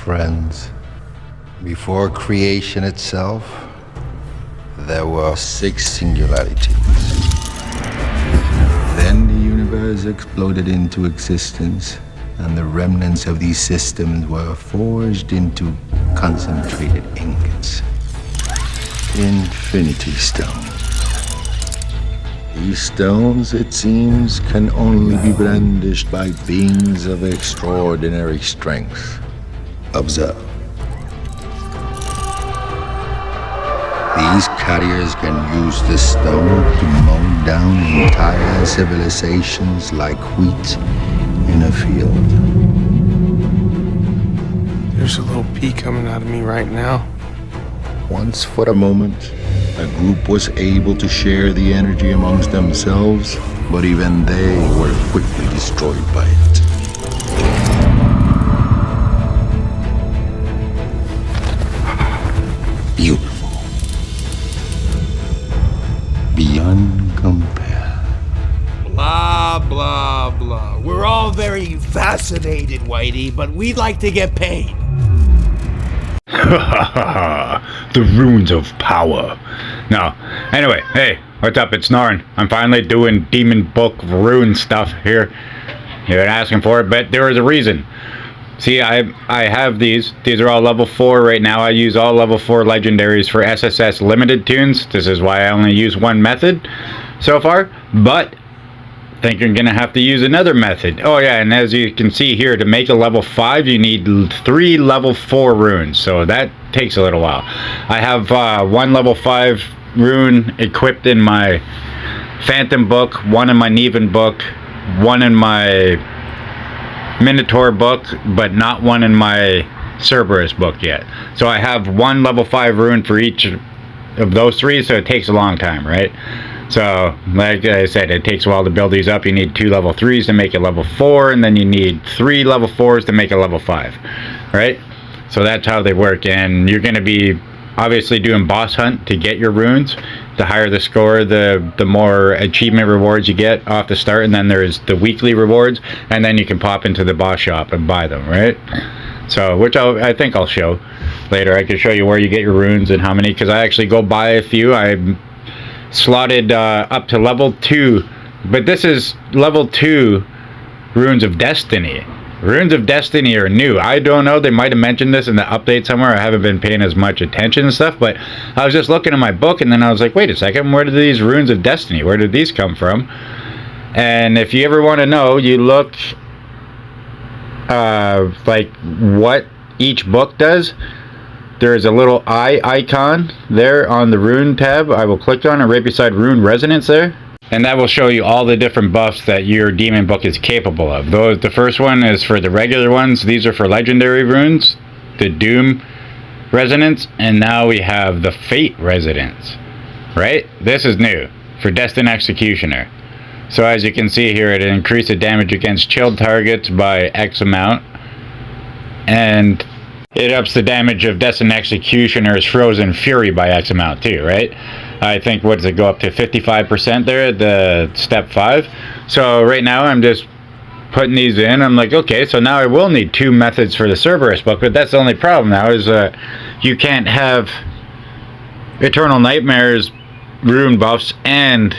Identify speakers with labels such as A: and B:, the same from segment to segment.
A: friends. Before creation itself, there were 6 singularities. Then the universe exploded into existence, and the remnants of these systems were forged into concentrated ingots. Infinity Stones. These stones, it seems, can only be brandished by beings of extraordinary strength. Observe. These carriers can use the stone to mow down entire civilizations like wheat in a field.
B: There's a little pea coming out of me right now.
A: Once for a moment, a group was able to share the energy amongst themselves, but even they were quickly destroyed by it. Beautiful. Beyond compare.
C: Blah, blah, blah. We're all very fascinated, Whitey, but we'd like to get paid.
D: The runes of power. No. Anyway, hey, what's up? It's Narn. I'm finally doing Demon Book rune stuff here. You've been asking for it, but there is a reason. See, I have these. These are all level 4 right now. I use all level 4 legendaries for SSS limited tunes. This is why I only use one method so far, but I think you're gonna have to use another method. Oh yeah, and as you can see here, to make a level 5 you need 3 level 4 runes, so that takes a little while. I have 1 level 5 rune equipped in my Phantom book, 1 in my Neven book, 1 in my Minotaur book, but not 1 in my Cerberus book yet. So I have 1 level 5 rune for each of those 3, so it takes a long time, right? So, like I said, it takes a while to build these up. You need 2 level 3s to make a level 4, and then you need 3 level 4s to make a level 5, right? So that's how they work, and you're going to be obviously doing boss hunt to get your runes. The higher the score, the more achievement rewards you get off the start, and then there's the weekly rewards, and then you can pop into the boss shop and buy them, right? So, which I think I'll show later. I can show you where you get your runes and how many, because I actually go buy a few. I slotted up to level 2, but this is level 2 runes of destiny. Runes of destiny are new. I don't know, they might have mentioned this in the update somewhere. I haven't been paying as much attention and stuff, but I was just looking at my book, and then I was like, wait a second, where did these runes of destiny, where did these come from? And if you ever want to know, you look like what each book does. There's a little eye icon there on the rune tab. I will click on it right beside rune resonance there, and that will show you all the different buffs that your demon book is capable of. The first one is for the regular ones. These are for legendary runes, the doom resonance, and now we have the fate resonance, right? This is new for Destined Executioner. So as you can see here, it increases damage against chilled targets by X amount, and it ups the damage of Destined Executioner's Frozen Fury by X amount too, right? I think, what does it go up to, 55% there at the step 5? So right now I'm just putting these in. I'm like, okay, so now I will need 2 methods for the Cerberus book, but that's the only problem now is you can't have Eternal Nightmares rune buffs and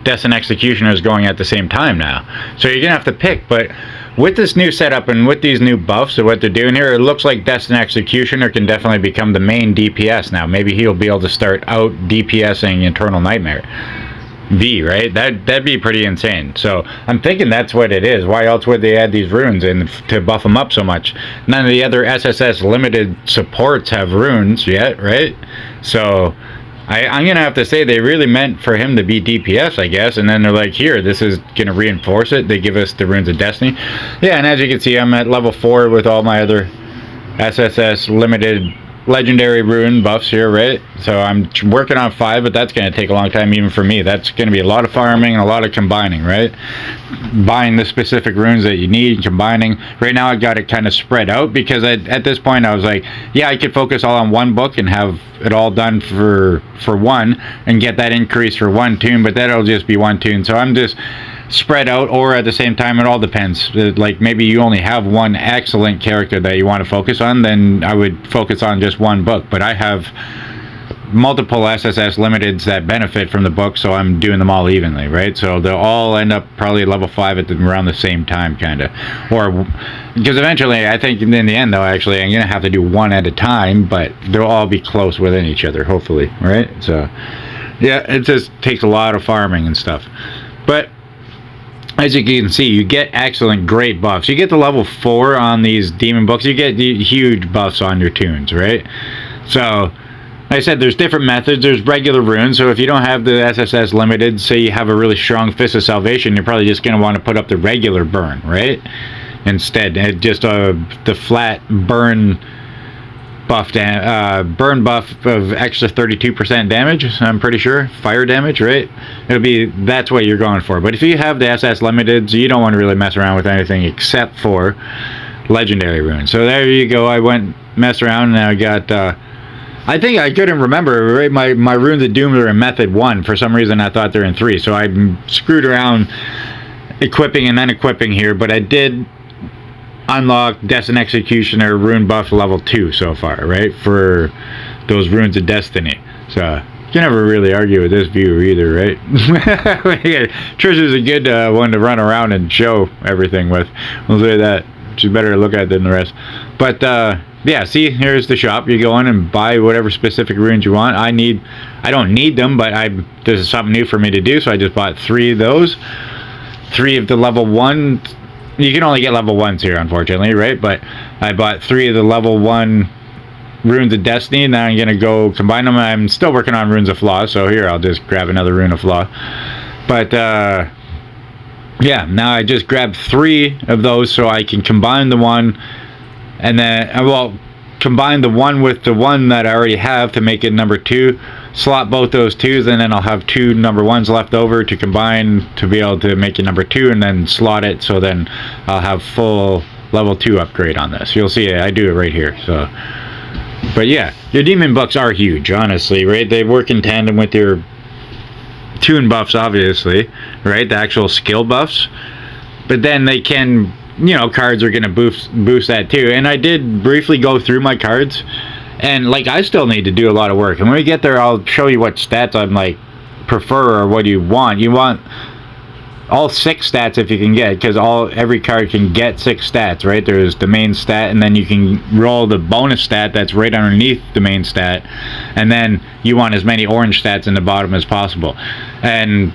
D: Destined Executioners going at the same time now. So you're gonna have to pick, but with this new setup and with these new buffs and what they're doing here, it looks like Destined Executioner can definitely become the main DPS now. Maybe he'll be able to start out DPSing Eternal Nightmare V, right? That'd be pretty insane. So I'm thinking that's what it is. Why else would they add these runes in to buff them up so much? None of the other SSS limited supports have runes yet, right? So I'm going to have to say they really meant for him to be DPS, I guess, and then they're like, here, this is going to reinforce it. They give us the Runes of Destiny. Yeah, and as you can see, I'm at level 4 with all my other SSS limited legendary rune buffs here, right? So I'm working on 5, but that's going to take a long time even for me. That's going to be a lot of farming and a lot of combining, right? Buying the specific runes that you need, combining. Right now I got it kind of spread out because at this point I was like, yeah, I could focus all on one book and have it all done for one and get that increase for one tune, but that'll just be one tune. So I'm just spread out or at the same time. It all depends. Like maybe you only have one excellent character that you want to focus on, then I would focus on just one book. But I have multiple SSS limiteds that benefit from the book, so I'm doing them all evenly, right? So they'll all end up probably level 5 at around the same time, kind of. Or because eventually I think in the end though, actually I'm gonna have to do one at a time, but they'll all be close within each other, hopefully, right? So yeah, it just takes a lot of farming and stuff. But as you can see, you get excellent, great buffs. You get to level 4 on these demon books, you get huge buffs on your tunes, right? So like I said, there's different methods. There's regular runes, so if you don't have the SSS limited, say you have a really strong Fist of Salvation, you're probably just going to want to put up the regular burn, right? Instead, just the flat burn buff, burn buff of extra 32% damage, I'm pretty sure. Fire damage, right? That's what you're going for. But if you have the SS limited, so you don't want to really mess around with anything except for legendary runes. So there you go. I went messed around and I got... I think I couldn't remember, right? My Runes of Doom are in Method 1. For some reason, I thought they're in 3. So I screwed around equipping and unequipping here. But I did unlock Destined Executioner Rune Buff level 2 so far, right? For those Runes of Destiny. So you can never really argue with this view either, right? Trish is a good one to run around and show everything with. We'll say that. She's better to look at than the rest. But... yeah, see, here's the shop. You go in and buy whatever specific runes you want. I don't need them, but this is something new for me to do, so I just bought 3 of those. 3 of the level 1. You can only get level 1s here, unfortunately, right? But I bought 3 of the level 1 Runes of Destiny. Now I'm going to go combine them. I'm still working on Runes of Flaw, so here, I'll just grab another Rune of Flaw. But, yeah, now I just grabbed 3 of those so I can combine the one... and then, well, combine the one with the one that I already have to make it number 2. Slot both those 2s, and then I'll have 2 number 1s left over to combine to be able to make it number 2, and then slot it, so then I'll have full level 2 upgrade on this. You'll see I do it right here. So, but yeah, your demon books are huge, honestly, right? They work in tandem with your tune buffs, obviously, right? The actual skill buffs. But then they can... you know, cards are going to boost that too. And I did briefly go through my cards, and like I still need to do a lot of work. And when we get there, I'll show you what stats I'm like prefer or what you want. You want all 6 stats if you can get, because every card can get 6 stats, right? There's the main stat, and then you can roll the bonus stat that's right underneath the main stat, and then you want as many orange stats in the bottom as possible. And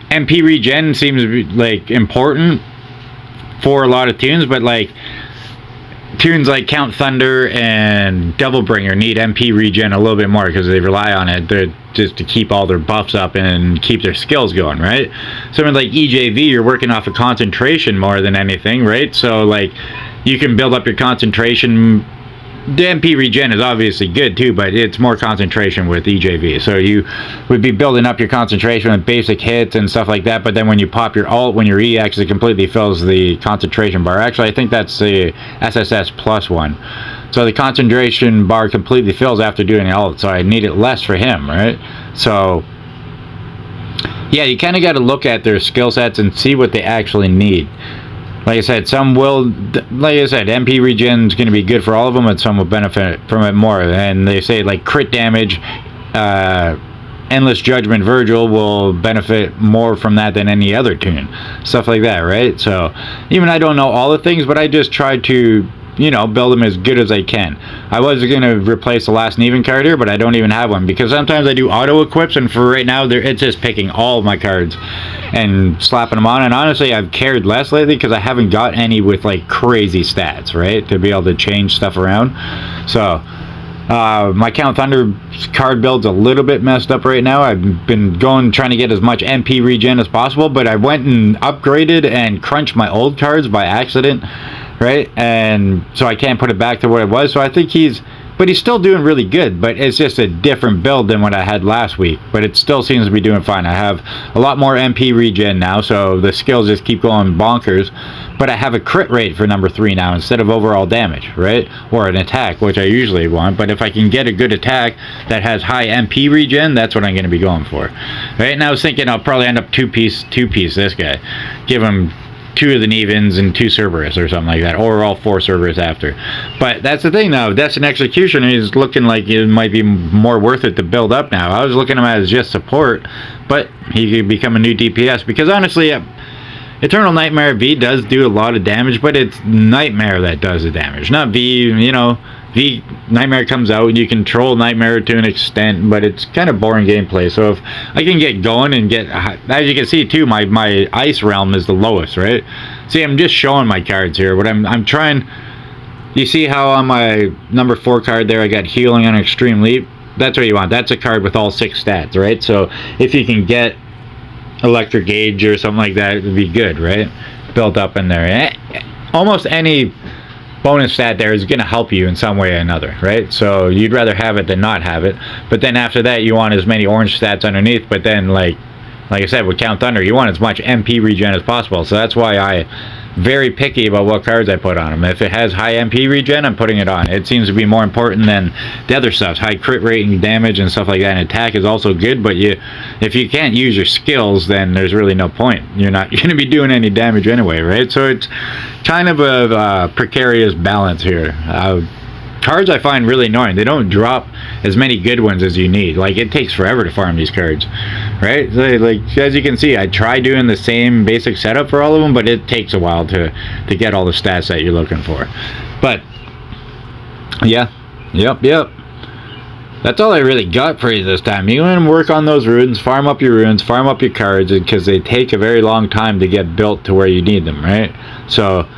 D: MP regen seems to be like important for a lot of tunes, but like tunes like Count Thunder and Devilbringer need MP regen a little bit more because they rely on it just to keep all their buffs up and keep their skills going, right? Something like EJV, you're working off of concentration more than anything, right? So like you can build up your concentration. The MP regen is obviously good too, but it's more concentration with EJV. So you would be building up your concentration with basic hits and stuff like that, but then when you pop your ult, when your EX, it completely fills the concentration bar. Actually, I think that's the SSS plus one. So the concentration bar completely fills after doing the ult, so I need it less for him, right? So yeah, you kind of got to look at their skill sets and see what they actually need. Like I said, some will, like I said, MP regen is going to be good for all of them, and some will benefit from it more. And they say like crit damage, Endless Judgment Virgil will benefit more from that than any other tune. Stuff like that, right? So even I don't know all the things, but I just try to, you know, build them as good as I can. I was going to replace the last Neven card here, but I don't even have one, because sometimes I do auto equips, and for right now it's just picking all of my cards and slapping them on. And honestly, I've cared less lately because I haven't got any with like crazy stats, right, to be able to change stuff around. So my Count Thunder card build's a little bit messed up right now. I've been trying to get as much MP regen as possible, but I went and upgraded and crunched my old cards by accident, right? And so I can't put it back to what it was. So I think he's but he's still doing really good. But it's just a different build than what I had last week, but it still seems to be doing fine. I have a lot more MP regen now, so the skills just keep going bonkers. But I have a crit rate for number 3 now instead of overall damage, right? Or an attack, which I usually want. But if I can get a good attack that has high MP regen, that's what I'm going to be going for. Right? And I was thinking I'll probably end up two-piece this guy. Give him 2 of the Nevens and 2 Cerberus or something like that. Or all 4 Cerberus after. But that's the thing now. Destined Executioner is looking like it might be more worth it to build up now. I was looking at him as just support, but he could become a new DPS. Because honestly, Eternal Nightmare V does do a lot of damage, but it's Nightmare that does the damage, not V. You know, V Nightmare comes out and you control Nightmare to an extent, but it's kind of boring gameplay. So if I can get going and get, as you can see too, my ice realm is the lowest, right? See, I'm just showing my cards here. What I'm trying. You see how on my number 4 card there I got healing on Extreme Leap? That's what you want. That's a card with all 6 stats, right? So if you can get Electric Gauge or something like that, it would be good, right? Built up in there. Almost any bonus stat there is going to help you in some way or another, right? So you'd rather have it than not have it. But then after that, you want as many orange stats underneath. But then, like I said, with Count Thunder, you want as much MP regen as possible. So that's why I'm very picky about what cards I put on them. If it has high MP regen, I'm putting it on. It seems to be more important than the other stuff. High crit rate and damage and stuff like that. And attack is also good, but if you can't use your skills, then there's really no point. You're not going to be doing any damage anyway, right? So it's kind of a precarious balance here. Cards I find really annoying. They don't drop as many good ones as you need. Like, it takes forever to farm these cards, right? So, like, as you can see, I try doing the same basic setup for all of them, but it takes a while to get all the stats that you're looking for. But yeah, yep. That's all I really got for you this time. You want to work on those runes, farm up your runes, farm up your cards, because they take a very long time to get built to where you need them, right? So,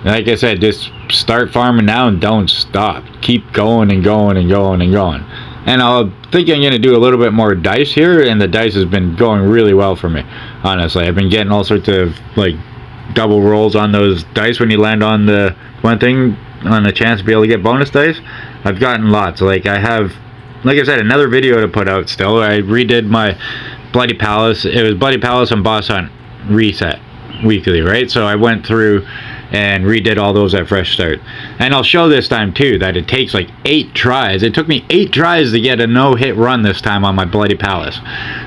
D: like I said, just start farming now and don't stop. Keep going and going and going and going. And I think I'm going to do a little bit more dice here, and the dice has been going really well for me, honestly. I've been getting all sorts of, like, double rolls on those dice when you land on the one thing, on the chance to be able to get bonus dice. I've gotten lots. Like, I have, like I said, another video to put out still. I redid my Bloody Palace. It was Bloody Palace and Boss Hunt reset weekly, right? So I went through and redid all those at fresh start. And I'll show this time too that it takes like 8 tries. It took me 8 tries to get a no-hit run this time on my Bloody Palace,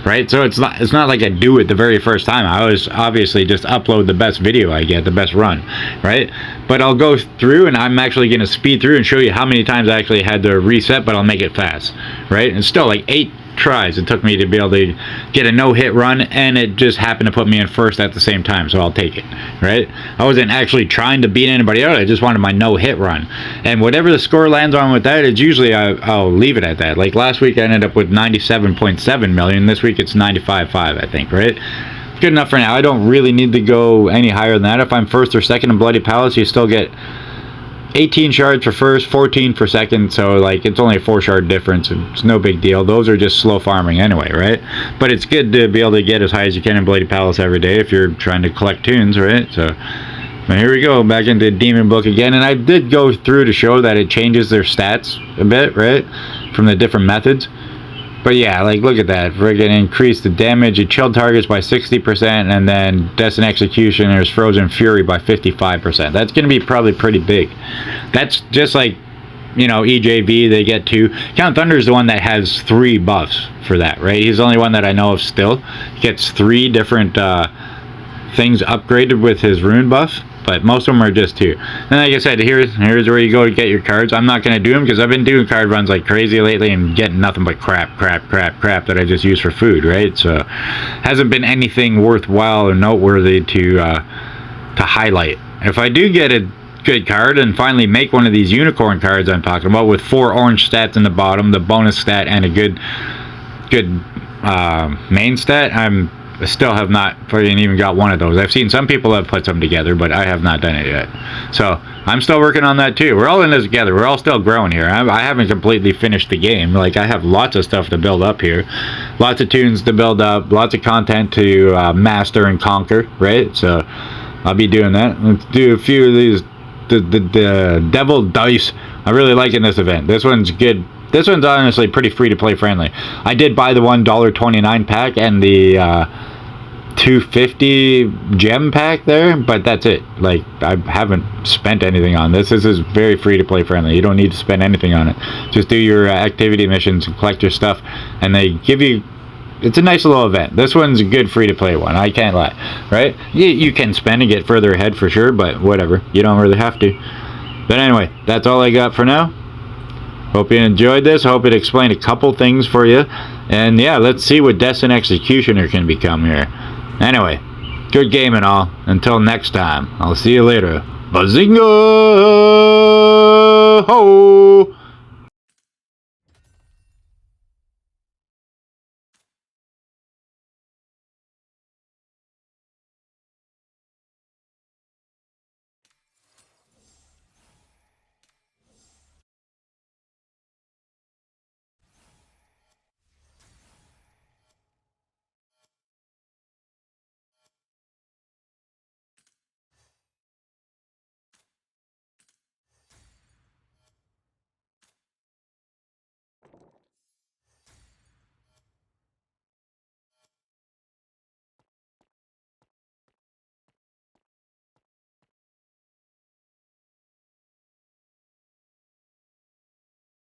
D: right? So it's not like I do it the very first time. I always obviously just upload the best video I get, the best run, right? But I'll go through and I'm actually going to speed through and show you how many times I actually had to reset, but I'll make it fast, right? And still like 8 tries it took me to be able to get a no-hit run, and it just happened to put me in first at the same time, so I'll take it, right? I wasn't actually trying to beat anybody else. I just wanted my no-hit run, and whatever the score lands on with that, it's usually I'll leave it at that. Like last week I ended up with 97.7 million. This week it's 95.5, I think, right? Good enough for now. I don't really need to go any higher than that. If I'm first or second in Bloody Palace, you still get 18 shards for first, 14 for second, so like it's only a 4 shard difference. It's no big deal. Those are just slow farming anyway, right? But it's good to be able to get as high as you can in Bloody Palace every day if you're trying to collect tunes, right? So here we go, back into Demon Book again, and I did go through to show that it changes their stats a bit, right, from the different methods. But yeah, like look at that. We're going to increase the damage of chilled targets by 60%, and then Destined Executioner's Frozen Fury by 55%. That's going to be probably pretty big. That's just like, you know, EJV, they get 2. Count Thunder is the one that has 3 buffs for that, right? He's the only one that I know of still. He gets 3 different things upgraded with his rune buff, but most of them are just 2. And like I said, here's where you go to get your cards. I'm not going to do them because I've been doing card runs like crazy lately and getting nothing but crap that I just use for food, right? So hasn't been anything worthwhile or noteworthy to highlight. If I do get a good card and finally make one of these unicorn cards I'm talking about with 4 orange stats in the bottom, the bonus stat, and a good main stat, I still have not even got one of those. I've seen some people have put some together, but I have not done it yet. So I'm still working on that too. We're all in this together. We're all still growing here. I haven't completely finished the game. Like, I have lots of stuff to build up here. Lots of tunes to build up. Lots of content to master and conquer, right? So I'll be doing that. Let's do a few of these the devil dice. I'm really liking this event. This one's good. This one's honestly pretty free to play friendly. I did buy the $1.29 pack and the 250 gem pack there, but that's it. Like, I haven't spent anything on this. This is very free to play friendly. You don't need to spend anything on it. Just do your activity missions and collect your stuff, and they give you. It's a nice little event. This one's a good free to play one. I can't lie, right? You can spend and get further ahead for sure, but whatever. You don't really have to. But anyway, that's all I got for now. Hope you enjoyed this. Hope it explained a couple things for you. And yeah, let's see what Destined Executioner can become here. Anyway, good game and all. Until next time, I'll see you later. Bazinga! Ho!